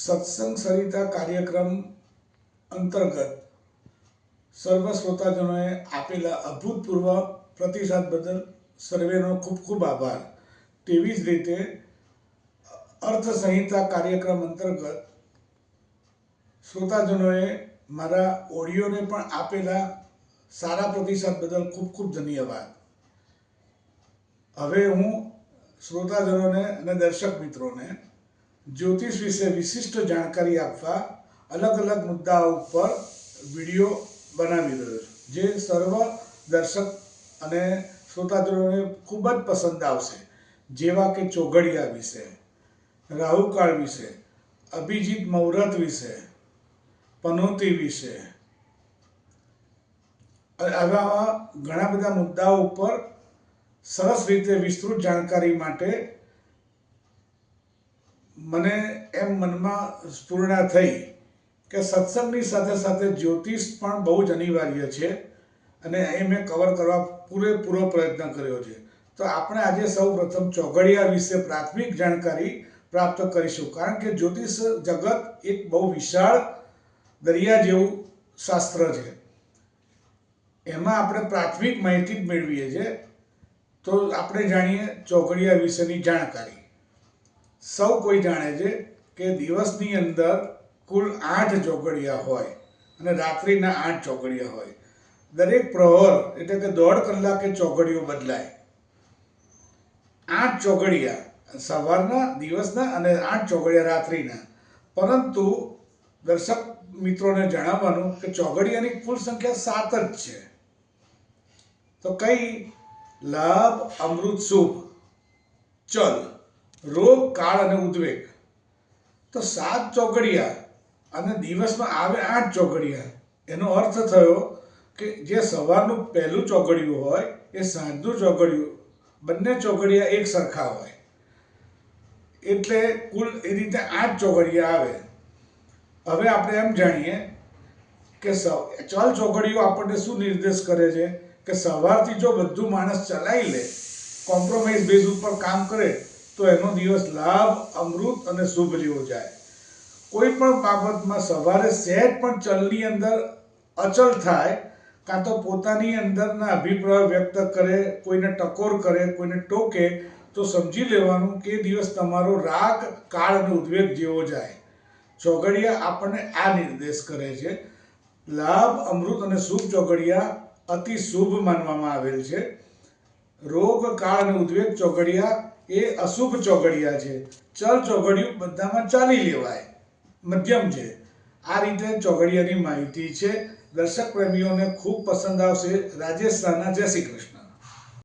સત્સંગ સરિતા કાર્યક્રમ અંતર્ગત સર્વ શ્રોતાજનોએ આપેલા અભૂતપૂર્વ પ્રતિસાદ બદલ સર્વેનો ખૂબ ખૂબ આભાર। તેવી જ રીતે અર્થ સંહિતા કાર્યક્રમ અંતર્ગત શ્રોતાજનોએ મારા ઓડિયોને પણ આપેલા સારા પ્રતિસાદ બદલ ખૂબ ખૂબ ધન્યવાદ। હવે હું શ્રોતાજનોને અને દર્શક મિત્રોને જ્યોતિષ વિશે વિશિષ્ટ જાણકારી આપવા અલગ અલગ મુદ્દાઓ ઉપર વિડીયો બનાવી રહ્યો છું, જે સર્વ દર્શક અને શ્રોતાજનોને ખૂબ જ પસંદ આવશે। જેવા કે ચોઘડિયા વિશે, રાહુકાળ વિશે, અભિજીત મુહૂર્ત વિશે, પનોતી વિશે, આવા ઘણા બધા મુદ્દાઓ ઉપર સરસ રીતે વિસ્તૃત જાણકારી માટે મને એમ મનમાં સ્ફુરણા થઈ કે સત્સંગની સાથે સાથે જ્યોતિષ પણ બહુ જ અનિવાર્ય છે અને એ મેં કવર કરવા પૂરેપૂરો પ્રયત્ન કર્યો છે। તો આપણે આજે સૌ પ્રથમ ચોઘડિયા વિશે પ્રાથમિક જાણકારી પ્રાપ્ત કરીશું, કારણ કે જ્યોતિષ જગત એક બહુ વિશાળ દરિયા જેવું શાસ્ત્ર છે। એમાં આપણે પ્રાથમિક માહિતી જ મેળવીએ છીએ। તો આપણે જાણીએ ચોઘડિયા વિશેની જાણકારી। સૌ કોઈ જાણે છે કે દિવસની અંદર કુલ 8 ચોઘડિયા હોય અને રાત્રિના 8 ચોઘડિયા હોય। દરેક પ્રહર એટલે કે 1.5 કલાકે ચોઘડિયું બદલાય। 8 ચોઘડિયા સવારના, દિવસના અને 8 ચોઘડિયા રાત્રિના। પરંતુ દર્શક મિત્રોને જણાવવાનું કે ચોઘડિયાની કુલ સંખ્યા 7 જ છે। તો કઈ? લાભ, અમૃત, શુભ, ચલ, રોગ, કાળ અને ઉદ્વેગ। તો 7 ચોઘડિયા અને દિવસમાં આવે 8 ચોઘડિયા। એનો અર્થ થયો કે જે સવારનું પહેલું ચોઘડિયું હોય એ સાંજનું ચોઘડિયું, બંને ચોઘડિયા એક સરખા હોય, એટલે કુલ એ રીતે 8 ચોઘડિયા આવે। હવે આપણે એમ જાણીએ કે ચલ ચોઘડિયું આપણને શું નિર્દેશ કરે છે કે સવારથી જો બધું માણસ ચલાવી લે, કોમ્પ્રોમાઇઝ બેઝ ઉપર કામ કરે, તો એનો દિવસ લાભ, અમૃત અને શુભ જેવો જાય। કોઈ પણ બાબતમાં સવારે સહેજ પણ ચલની અંદર અચલ થાય, કાં તો પોતાની અંદરના અભિપ્રાય વ્યક્ત કરે, કોઈને ટકોર કરે, કોઈને ટોકે, તો સમજી લેવાનું કે દિવસ તમારો રાગ, કાળ અને ઉદ્વેગ જેવો જાય। ચોઘડિયા આપણને આ નિર્દેશ કરે છે। લાભ, અમૃત અને શુભ ચોઘડિયા અતિ શુભ માનવામાં આવેલ છે। રોગ, કાળ અને ઉદ્વેગ ચોઘડિયા એ અશુભ ચોઘડિયા છે। ચલ ચોઘડિયું બધામાં ચાલી લેવાય, મધ્યમ છે। આ રીતે ચોઘડિયાની માહિતી છે। દર્શક પ્રેમીઓને ખૂબ પસંદ આવશે। રાજેશ શાહના જય શ્રી કૃષ્ણ।